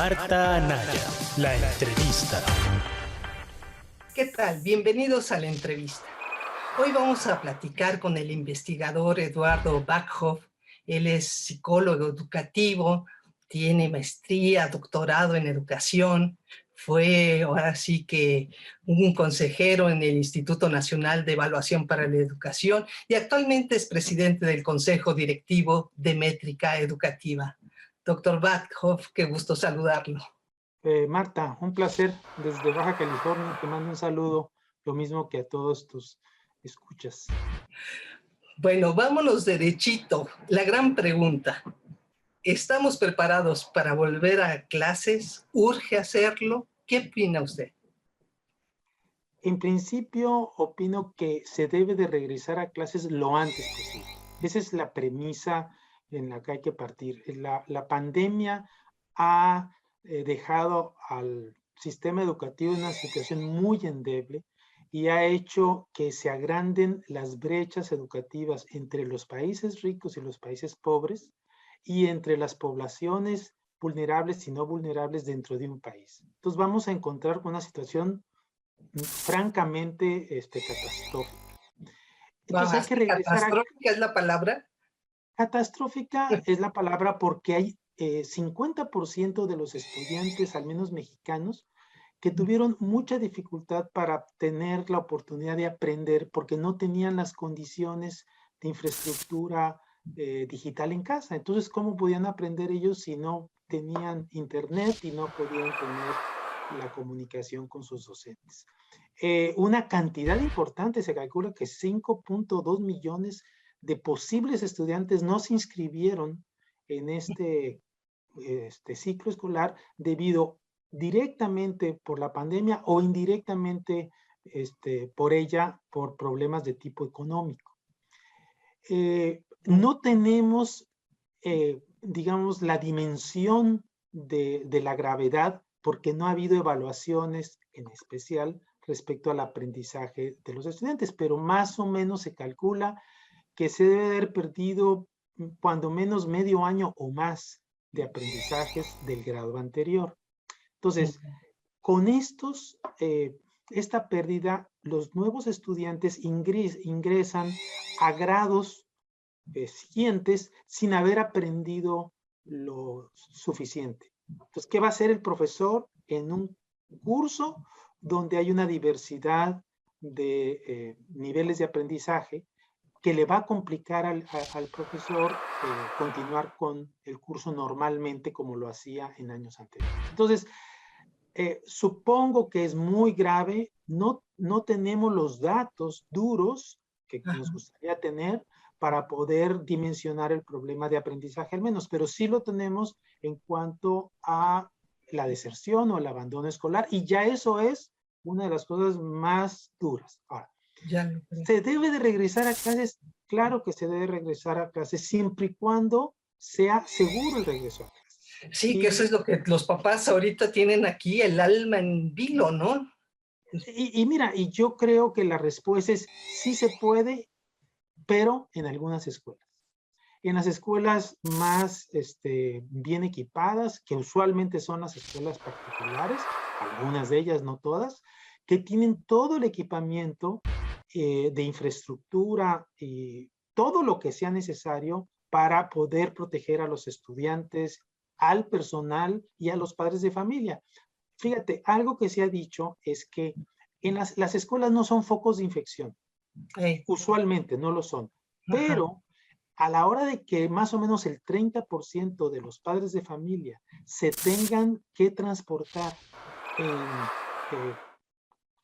Marta Anaya, la entrevista. ¿Qué tal? Bienvenidos a la entrevista. Hoy vamos a platicar con el investigador Eduardo Backhoff. Él es psicólogo educativo, tiene maestría, doctorado en educación, fue ahora sí que un consejero en el Instituto Nacional de Evaluación para la Educación y actualmente es presidente del Consejo Directivo de Métrica Educativa. Doctor Backhoff, qué gusto saludarlo. Marta, un placer desde Baja California. Te mando un saludo, lo mismo que a todos tus escuchas. Bueno, vámonos derechito. La gran pregunta. ¿Estamos preparados para volver a clases? ¿Urge hacerlo? ¿Qué opina usted? En principio, opino que se debe de regresar a clases lo antes posible. Esa es la premisa en la que hay que partir. La pandemia ha dejado al sistema educativo en una situación muy endeble y ha hecho que se agranden las brechas educativas entre los países ricos y los países pobres y entre las poblaciones vulnerables y no vulnerables dentro de un país. Entonces vamos a encontrar una situación francamente catastrófica. Entonces hay que regresar ¿Catastrófica es la palabra? Catastrófica es la palabra porque hay 50% de los estudiantes, al menos mexicanos, que tuvieron mucha dificultad para tener la oportunidad de aprender porque no tenían las condiciones de infraestructura digital en casa. Entonces, ¿cómo podían aprender ellos si no tenían internet y no podían tener la comunicación con sus docentes? Una cantidad importante, se calcula que 5.2 millones de posibles estudiantes no se inscribieron en este ciclo escolar debido directamente por la pandemia o indirectamente por ella, por problemas de tipo económico. No tenemos, digamos, la dimensión de la gravedad porque no ha habido evaluaciones en especial respecto al aprendizaje de los estudiantes, pero más o menos se calcula que se debe haber perdido cuando menos medio año o más de aprendizajes del grado anterior. Entonces, con esta pérdida, los nuevos estudiantes ingresan a grados siguientes sin haber aprendido lo suficiente. Entonces, ¿qué va a hacer el profesor en un curso donde hay una diversidad de niveles de aprendizaje que le va a complicar al profesor continuar con el curso normalmente como lo hacía en años anteriores? Entonces, supongo que es muy grave, no tenemos los datos duros que nos gustaría tener para poder dimensionar el problema de aprendizaje al menos, pero sí lo tenemos en cuanto a la deserción o el abandono escolar, y ya eso es una de las cosas más duras. Ahora, ¿se debe de regresar a clases? Claro que se debe regresar a clases siempre y cuando sea seguro el regreso a clases. Sí, que eso es lo que los papás ahorita tienen aquí, el alma en vilo, ¿no? Y mira, y yo creo que la respuesta es sí se puede, pero en algunas escuelas. En las escuelas más bien equipadas, que usualmente son las escuelas particulares, algunas de ellas, no todas, que tienen todo el equipamiento de infraestructura y todo lo que sea necesario para poder proteger a los estudiantes, al personal y a los padres de familia. Fíjate, algo que se ha dicho es que en las escuelas no son focos de infección. Usualmente no lo son. Pero a la hora de que más o menos el 30% de los padres de familia se tengan que transportar en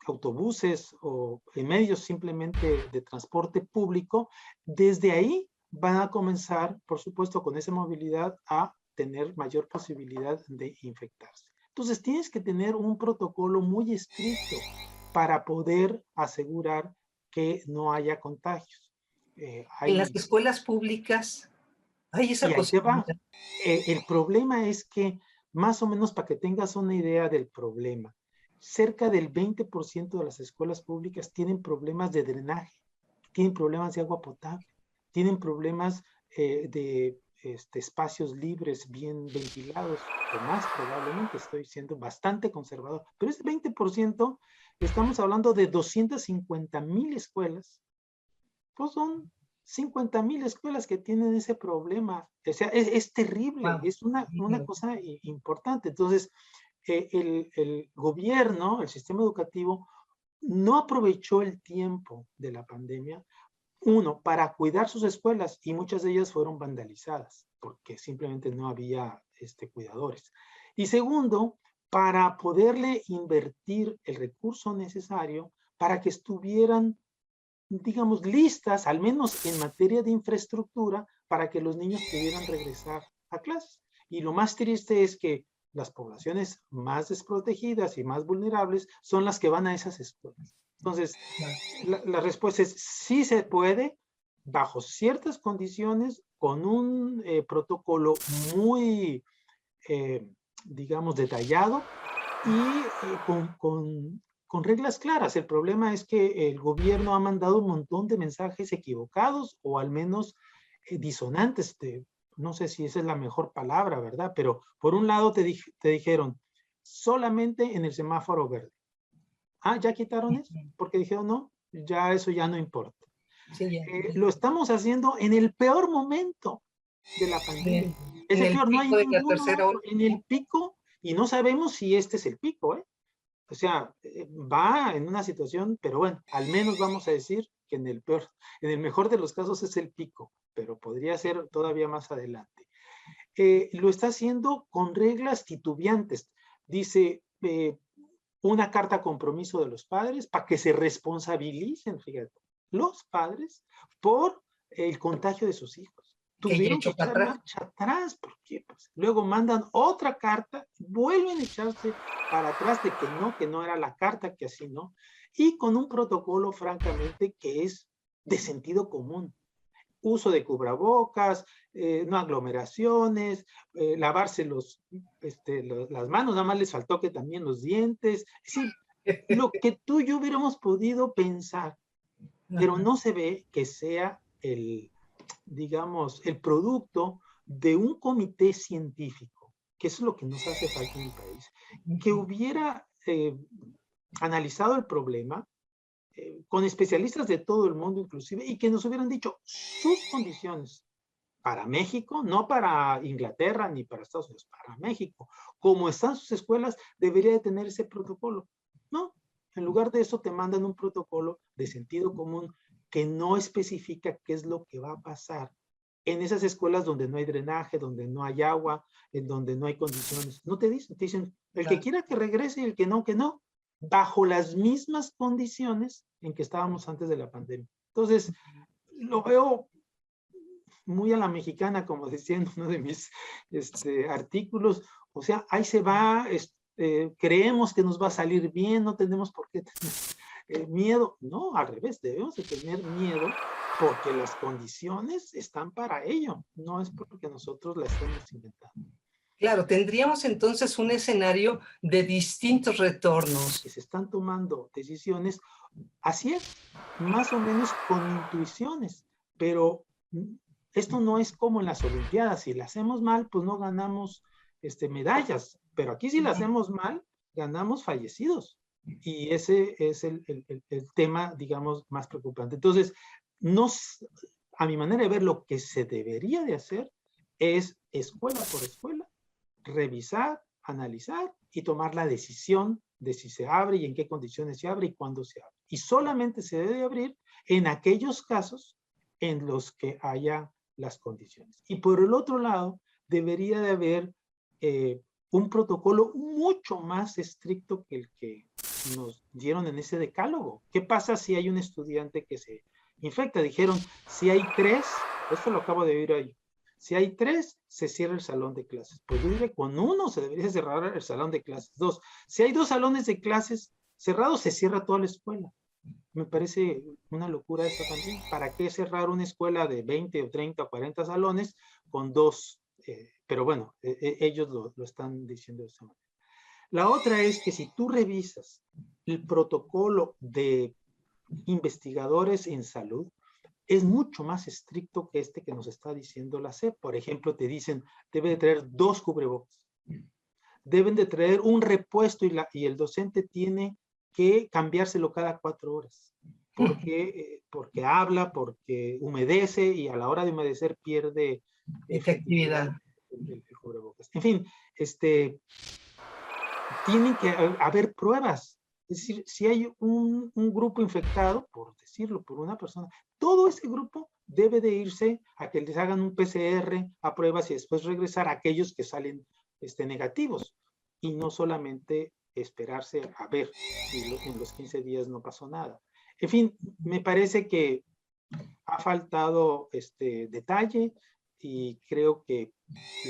autobuses o en medios simplemente de transporte público, desde ahí van a comenzar, por supuesto, con esa movilidad a tener mayor posibilidad de infectarse. Entonces tienes que tener un protocolo muy estricto para poder asegurar que no haya contagios. En las escuelas públicas hay esa posibilidad. El problema es que, más o menos para que tengas una idea del problema, cerca del 20% de las escuelas públicas tienen problemas de drenaje, tienen problemas de agua potable, tienen problemas de espacios libres, bien ventilados, o más probablemente, estoy siendo bastante conservador, pero ese 20%, estamos hablando de 250,000 escuelas, pues son 50,000 escuelas que tienen ese problema. O sea, es terrible, Wow. es una cosa importante. Entonces, el gobierno, el sistema educativo, no aprovechó el tiempo de la pandemia, uno, para cuidar sus escuelas, y muchas de ellas fueron vandalizadas, porque simplemente no había cuidadores. Y segundo, para poderle invertir el recurso necesario para que estuvieran, digamos, listas, al menos en materia de infraestructura, para que los niños pudieran regresar a clases. Y lo más triste es que las poblaciones más desprotegidas y más vulnerables son las que van a esas escuelas. Entonces, la respuesta es sí se puede, bajo ciertas condiciones, con un protocolo muy, digamos, detallado y con reglas claras. El problema es que el gobierno ha mandado un montón de mensajes equivocados o al menos disonantes. No sé si esa es la mejor palabra, ¿verdad? Pero por un lado te dijeron solamente en el semáforo verde. Ah, ¿ya quitaron eso? Porque dijeron no, ya eso ya no importa. Sí, ya. Lo estamos haciendo en el peor momento de la pandemia. Es En el el peor, no hay pico de la ninguno tercera ola. otro. En el pico, y no sabemos si este es el pico, ¿eh? O sea, va en una situación, pero bueno, al menos vamos a decir que en el mejor de los casos es el pico, pero podría ser todavía más adelante. Lo está haciendo con reglas titubeantes. Dice, una carta compromiso de los padres para que se responsabilicen, fíjate, los padres por el contagio de sus hijos. Tuvieron que echar marcha atrás, porque pues, luego mandan otra carta, vuelven a echarse para atrás de que no era la carta, que así no, y con un protocolo, francamente, que es de sentido común. Uso de cubrebocas, no aglomeraciones, lavarse las manos, nada más les faltó que también los dientes. Es decir, lo que tú y yo hubiéramos podido pensar, pero no se ve que sea digamos, el producto de un comité científico, que eso es lo que nos hace falta en el país, que hubiera analizado el problema, con especialistas de todo el mundo inclusive, y que nos hubieran dicho sus condiciones para México, no para Inglaterra ni para Estados Unidos, para México. Como están sus escuelas, debería de tener ese protocolo. No, en lugar de eso te mandan un protocolo de sentido común que no especifica qué es lo que va a pasar en esas escuelas donde no hay drenaje, donde no hay agua, en donde no hay condiciones. No te dicen, te dicen, el que quiera que regrese y el que no, bajo las mismas condiciones en que estábamos antes de la pandemia. Entonces, lo veo muy a la mexicana, como decía en uno de mis artículos. O sea, ahí se va, creemos que nos va a salir bien, no tenemos por qué tener miedo. No, al revés, debemos de tener miedo porque las condiciones están para ello, no es porque nosotros la estemos inventando. Claro, tendríamos entonces un escenario de distintos retornos. Que se están tomando decisiones, así es, más o menos con intuiciones, pero esto no es como en las Olimpiadas. Si la hacemos mal, pues no ganamos medallas, pero aquí si la hacemos mal, ganamos fallecidos. Y ese es el tema, digamos, más preocupante. Entonces, a mi manera de ver, lo que se debería de hacer es escuela por escuela, revisar, analizar y tomar la decisión de si se abre y en qué condiciones se abre y cuándo se abre. Y solamente se debe abrir en aquellos casos en los que haya las condiciones. Y por el otro lado, debería de haber un protocolo mucho más estricto que el que nos dieron en ese decálogo. ¿Qué pasa si hay un estudiante que se infecta? Dijeron, si hay 3, esto lo acabo de oír hoy, si hay 3, se cierra el salón de clases. Pues yo diría, con 1 se debería cerrar el salón de clases. 2, si hay 2 salones de clases cerrados, se cierra toda la escuela. Me parece una locura eso también. ¿Para qué cerrar una escuela de 20 o 30 o 40 salones con 2? Pero bueno, ellos lo están diciendo de esa manera. La otra es que si tú revisas el protocolo de investigadores en salud, es mucho más estricto que este que nos está diciendo la SEP. Por ejemplo, te dicen, debe de traer 2 cubrebocas. Deben de traer un repuesto y el docente tiene que cambiárselo cada 4 horas. Porque habla, porque humedece y a la hora de humedecer pierde Efectividad. el cubrebocas. En fin, tienen que haber pruebas. Es decir, si hay un grupo infectado, por decirlo, por una persona, todo ese grupo debe de irse a que les hagan un PCR a pruebas y después regresar a aquellos que salen negativos. Y no solamente esperarse a ver si en los 15 días no pasó nada. En fin, me parece que ha faltado detalle y creo que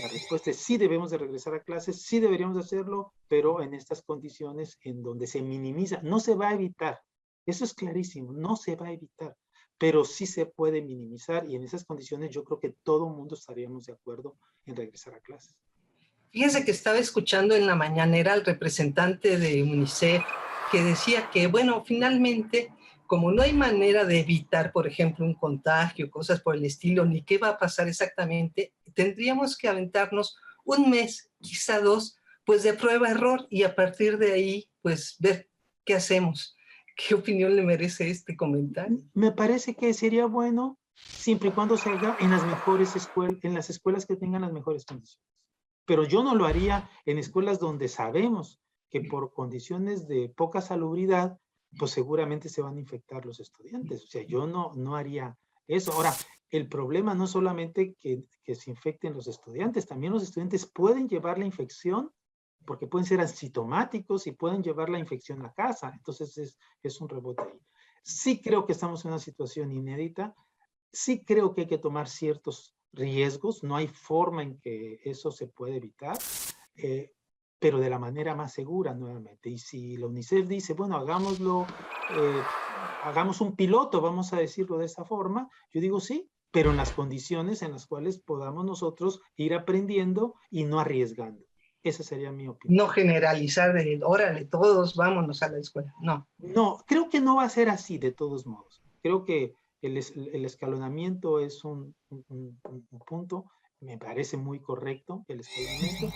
la respuesta es sí debemos de regresar a clases, sí deberíamos de hacerlo, pero en estas condiciones en donde se minimiza, no se va a evitar, eso es clarísimo, no se va a evitar, pero sí se puede minimizar y en esas condiciones yo creo que todo el mundo estaríamos de acuerdo en regresar a clases. Fíjense que estaba escuchando en la mañanera al representante de UNICEF que decía que, bueno, finalmente, como no hay manera de evitar, por ejemplo, un contagio, cosas por el estilo, ni qué va a pasar exactamente, tendríamos que aventarnos un mes, quizá 2, pues de prueba-error y a partir de ahí, pues ver qué hacemos. ¿Qué opinión le merece este comentario? Me parece que sería bueno siempre y cuando se haga en las mejores escuelas, en las escuelas que tengan las mejores condiciones. Pero yo no lo haría en escuelas donde sabemos que por condiciones de poca salubridad, pues seguramente se van a infectar los estudiantes. O sea, yo no haría eso. Ahora, el problema no es solamente que se infecten los estudiantes, también los estudiantes pueden llevar la infección porque pueden ser asintomáticos y pueden llevar la infección a casa. Entonces es un rebote ahí. Sí creo que estamos en una situación inédita. Sí creo que hay que tomar ciertos riesgos, no hay forma en que eso se pueda evitar, pero de la manera más segura nuevamente. Y si la UNICEF dice, bueno, hagámoslo, hagamos un piloto, vamos a decirlo de esa forma, yo digo sí, pero en las condiciones en las cuales podamos nosotros ir aprendiendo y no arriesgando. Esa sería mi opinión. No generalizar de, órale, todos vámonos a la escuela, no. No, creo que no va a ser así de todos modos. Creo que el escalonamiento es un punto, me parece muy correcto el escalonamiento.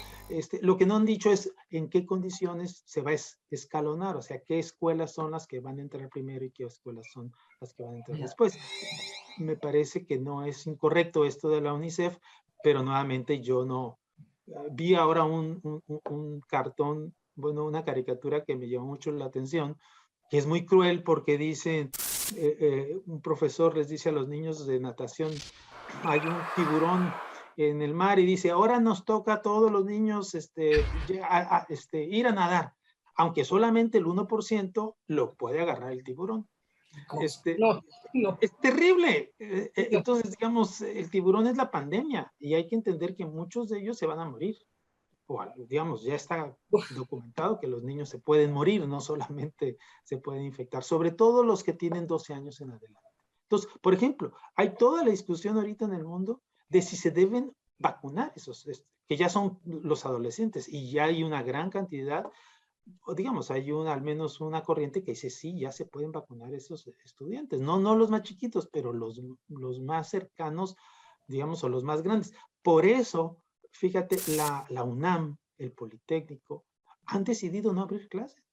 Lo que no han dicho es en qué condiciones se va a escalonar, o sea, qué escuelas son las que van a entrar primero y qué escuelas son las que van a entrar después. Me parece que no es incorrecto esto de la UNICEF, pero nuevamente yo no. Vi ahora un cartón, bueno, una caricatura que me llamó mucho la atención, que es muy cruel porque dice, un profesor les dice a los niños de natación, hay un tiburón en el mar y dice, ahora nos toca a todos los niños ir a nadar, aunque solamente el 1% lo puede agarrar el tiburón. No. Es terrible. Entonces, digamos, el tiburón es la pandemia y hay que entender que muchos de ellos se van a morir. O, digamos, ya está documentado que los niños se pueden morir, no solamente se pueden infectar, sobre todo los que tienen 12 años en adelante. Entonces, por ejemplo, hay toda la discusión ahorita en el mundo de si se deben vacunar esos, que ya son los adolescentes, y ya hay una gran cantidad, o digamos, hay al menos una corriente que dice sí, ya se pueden vacunar esos estudiantes, no los más chiquitos, pero los más cercanos, digamos, o los más grandes. Por eso, fíjate, la UNAM, el Politécnico, han decidido no abrir clases.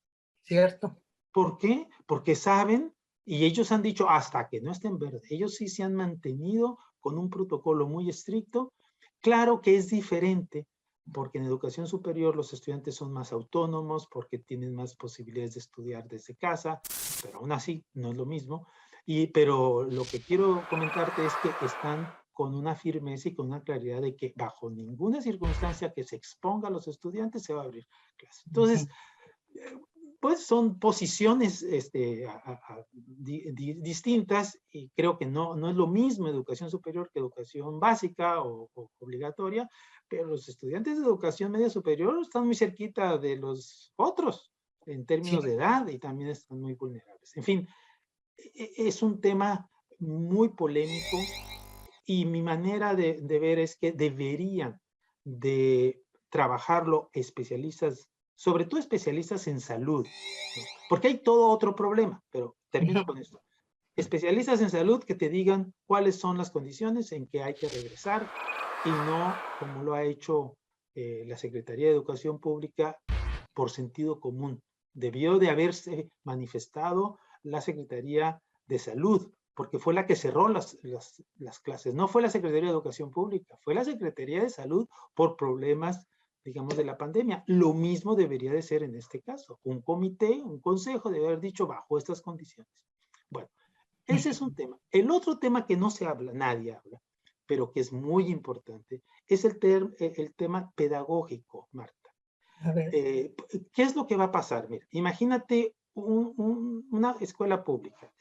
Cierto. ¿Por qué? Porque saben, y ellos han dicho hasta que no estén verde, ellos sí se han mantenido con un protocolo muy estricto. Claro que es diferente, porque en educación superior los estudiantes son más autónomos, porque tienen más posibilidades de estudiar desde casa, pero aún así no es lo mismo. Pero lo que quiero comentarte es que están con una firmeza y con una claridad de que bajo ninguna circunstancia que se exponga a los estudiantes se va a abrir clase. Entonces, pues son posiciones distintas y creo que no es lo mismo educación superior que educación básica o obligatoria, pero los estudiantes de educación media superior están muy cerquita de los otros en términos de edad y también están muy vulnerables. En fin, es un tema muy polémico y mi manera de ver es que deberían de trabajarlo especialistas, sobre todo especialistas en salud, ¿no? Porque hay todo otro problema, pero termino con esto. especialistas en salud que te digan cuáles son las condiciones en que hay que regresar y no como lo ha hecho la Secretaría de Educación Pública por sentido común. Debió de haberse manifestado la Secretaría de Salud, porque fue la que cerró las clases. No fue la Secretaría de Educación Pública, fue la Secretaría de Salud por problemas, digamos, de la pandemia. Lo mismo debería de ser en este caso. Un comité, un consejo debe haber dicho bajo estas condiciones. Bueno, ese es un tema. El otro tema que no se habla, nadie habla, pero que es muy importante, es el tema pedagógico, Marta. A ver. ¿Qué es lo que va a pasar? Mira, imagínate una escuela pública.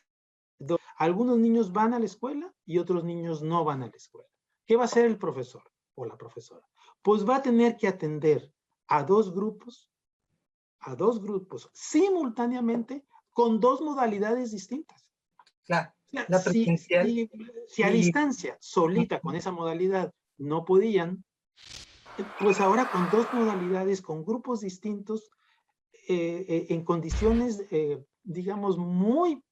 Algunos niños van a la escuela y otros niños no van a la escuela. ¿Qué va a hacer el profesor o la profesora? Pues va a tener que atender a dos grupos simultáneamente con dos modalidades distintas. Claro, O sea, la presencial. si a distancia, solita, con esa modalidad, no podían, pues ahora con dos modalidades, con grupos distintos, en condiciones, digamos, muy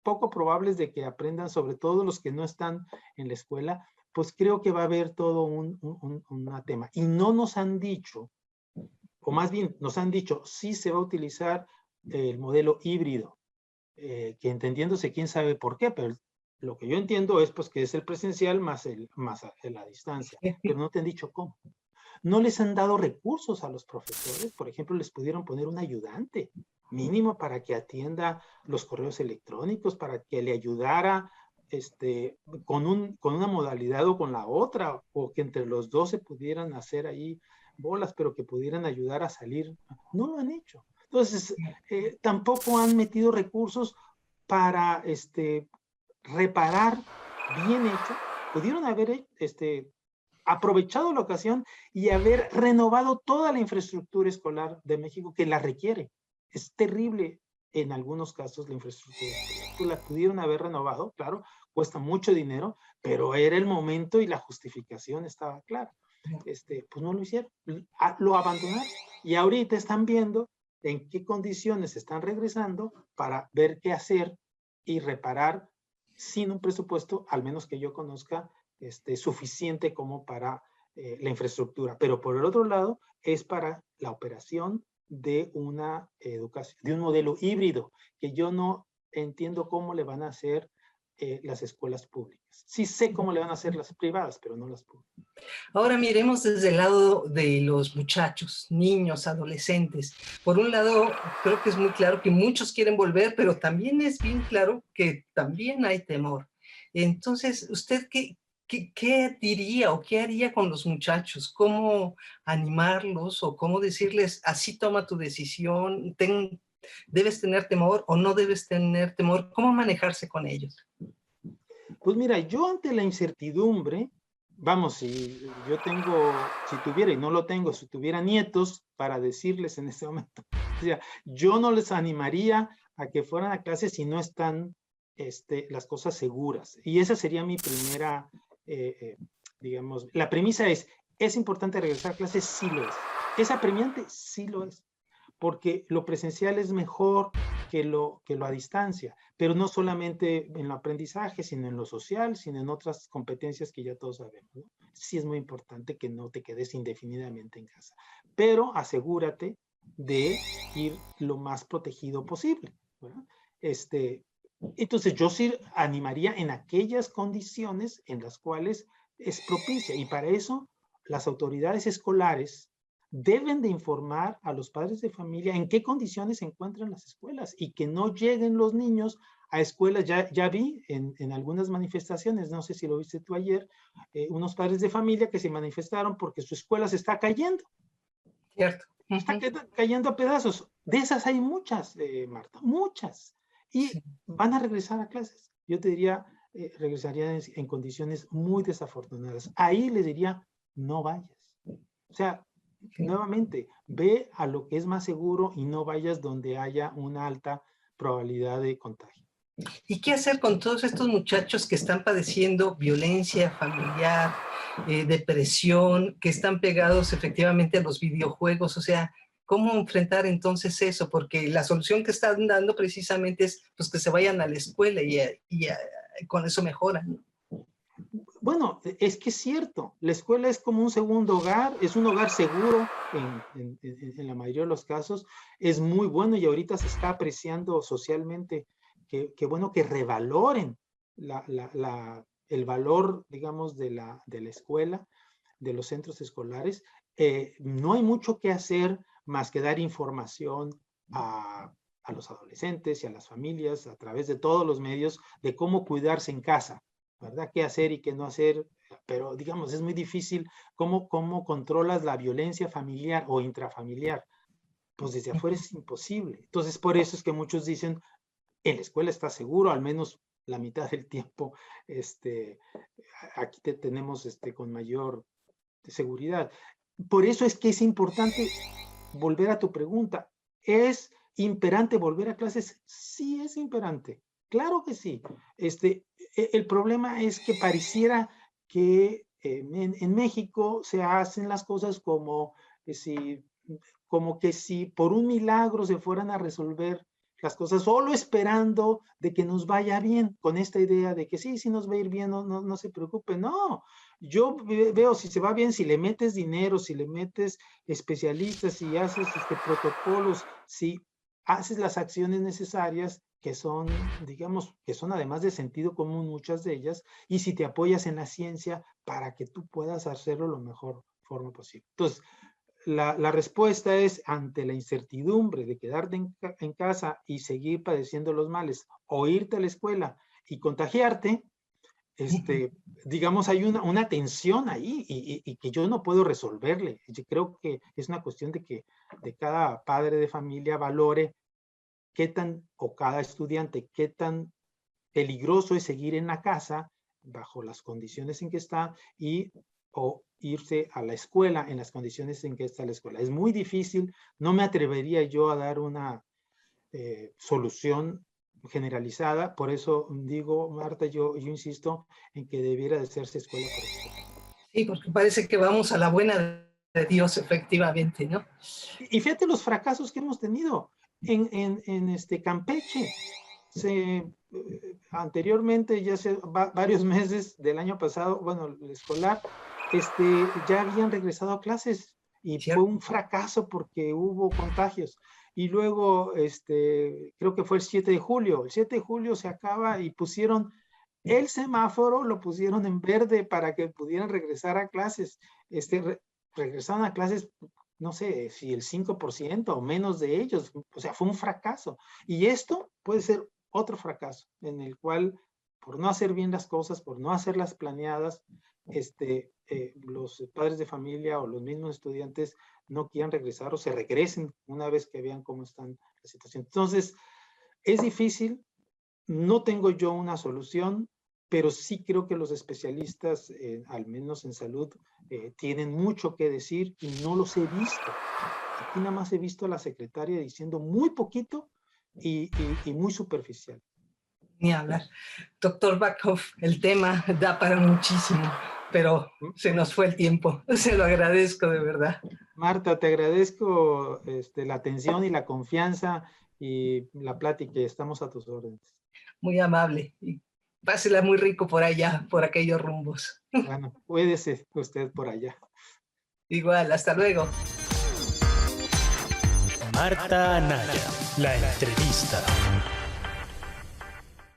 poco probables de que aprendan, sobre todo los que no están en la escuela, pues creo que va a haber todo un tema. Y no nos han dicho, o más bien nos han dicho, sí se va a utilizar el modelo híbrido, que entendiéndose quién sabe por qué, pero lo que yo entiendo es pues que es el presencial más la distancia, pero no te han dicho cómo. No les han dado recursos a los profesores, por ejemplo, les pudieron poner un ayudante mínimo para que atienda los correos electrónicos, para que le ayudara con una modalidad o con la otra, o que entre los dos se pudieran hacer ahí bolas, pero que pudieran ayudar a salir. No lo han hecho. Entonces, tampoco han metido recursos para reparar bien hecho. Pudieron haber aprovechado la ocasión y haber renovado toda la infraestructura escolar de México que la requiere. Es terrible en algunos casos la infraestructura escolar. Pues la pudieron haber renovado, claro, cuesta mucho dinero, pero era el momento y la justificación estaba clara. Pues no lo hicieron, lo abandonaron. Y ahorita están viendo en qué condiciones están regresando para ver qué hacer y reparar sin un presupuesto, al menos que yo conozca, suficiente como para la infraestructura. Pero por el otro lado, es para la operación de una educación, de un modelo híbrido, que yo no entiendo cómo le van a hacer las escuelas públicas. Sí sé cómo le van a hacer las privadas, pero no las públicas. Ahora miremos desde el lado de los muchachos, niños, adolescentes. Por un lado, creo que es muy claro que muchos quieren volver, pero también es bien claro que también hay temor. Entonces, ¿usted qué diría o qué haría con los muchachos? ¿Cómo animarlos o cómo decirles, así toma tu decisión, debes tener temor o no debes tener temor? ¿Cómo manejarse con ellos? Pues mira, yo ante la incertidumbre, vamos, si tuviera, y no lo tengo, si tuviera nietos para decirles en este momento, o sea, yo no les animaría a que fueran a clase si no están las cosas seguras. Y esa sería mi primera, digamos, la premisa ¿es importante regresar a clases? Sí lo es. ¿Es apremiante? Sí lo es. Porque lo presencial es mejor que lo a distancia, pero no solamente en el aprendizaje, sino en lo social, sino en otras competencias que ya todos sabemos, ¿no? Sí es muy importante que no te quedes indefinidamente en casa, pero asegúrate de ir lo más protegido posible, ¿verdad? Entonces yo sí animaría en aquellas condiciones en las cuales es propicia, y para eso las autoridades escolares deben de informar a los padres de familia en qué condiciones se encuentran las escuelas y que no lleguen los niños a escuelas. Ya vi en algunas manifestaciones, no sé si lo viste tú ayer, unos padres de familia que se manifestaron porque su escuela se está cayendo. Cierto. Está cayendo a pedazos. De esas hay muchas, Marta, muchas. Y van a regresar a clases. Yo te diría, regresarían en condiciones muy desafortunadas. Ahí les diría, no vayas. O sea, nuevamente, ve a lo que es más seguro y no vayas donde haya una alta probabilidad de contagio. ¿Y qué hacer con todos estos muchachos que están padeciendo violencia familiar, depresión, que están pegados efectivamente a los videojuegos? O sea, ¿Cómo enfrentar entonces eso? Porque la solución que están dando precisamente es pues, que se vayan a la escuela y con eso mejoran. Bueno, es que es cierto, la escuela es como un segundo hogar, es un hogar seguro en la mayoría de los casos, es muy bueno y ahorita se está apreciando socialmente que bueno que revaloren el valor, digamos, de la escuela, de los centros escolares. No hay mucho que hacer más que dar información a los adolescentes y a las familias a través de todos los medios de cómo cuidarse en casa, ¿verdad? ¿Qué hacer y qué no hacer? Pero, digamos, es muy difícil cómo controlas la violencia familiar o intrafamiliar. Pues desde afuera es imposible. Entonces, por eso es que muchos dicen, en la escuela está seguro, al menos la mitad del tiempo, aquí te tenemos con mayor seguridad. Por eso es que es importante volver a tu pregunta. ¿Es imperante volver a clases? Sí, es imperante. Claro que sí. El problema es que pareciera que en México se hacen las cosas como que si por un milagro se fueran a resolver las cosas, solo esperando de que nos vaya bien, con esta idea de que sí nos va a ir bien, no se preocupe. No, yo veo si se va bien, si le metes dinero, si le metes especialistas, si haces protocolos, si haces las acciones necesarias que son, digamos, que son además de sentido común muchas de ellas, y si te apoyas en la ciencia para que tú puedas hacerlo lo mejor forma posible. Entonces, la respuesta es, ante la incertidumbre de quedarte en casa y seguir padeciendo los males, o irte a la escuela y contagiarte, digamos, hay una tensión ahí y que yo no puedo resolverle. Yo creo que es una cuestión de cada padre de familia valore o cada estudiante, qué tan peligroso es seguir en la casa bajo las condiciones en que está o irse a la escuela en las condiciones en que está la escuela. Es muy difícil, no me atrevería yo a dar una solución generalizada, por eso digo, Marta, yo insisto en que debiera de hacerse escuela por escuela. Sí, porque parece que vamos a la buena de Dios, efectivamente, ¿no? Y fíjate los fracasos que hemos tenido en Campeche. Anteriormente, ya hace varios meses del año pasado, bueno, el escolar, ya habían regresado a clases y fue un fracaso porque hubo contagios. Y luego, creo que fue el 7 de julio. El 7 de julio se acaba y pusieron el semáforo, lo pusieron en verde para que pudieran regresar a clases. Regresaron a clases, no sé si el 5% o menos de ellos. O sea, fue un fracaso. Y esto puede ser otro fracaso en el cual, por no hacer bien las cosas, por no hacerlas planeadas, los padres de familia o los mismos estudiantes no quieran regresar o se regresen una vez que vean cómo están la situación. Entonces, es difícil, no tengo yo una solución, pero sí creo que los especialistas, al menos en salud, tienen mucho que decir y no los he visto. Aquí nada más he visto a la secretaria diciendo muy poquito y muy superficial. Ni hablar. Doctor Backhoff, el tema da para muchísimo, pero se nos fue el tiempo. Se lo agradezco de verdad. Marta, te agradezco la atención y la confianza y la plática. Estamos a tus órdenes. Muy amable. Y pásela muy rico por allá, por aquellos rumbos. Bueno, cuídese usted por allá. Igual, hasta luego. Marta Anaya, la entrevista.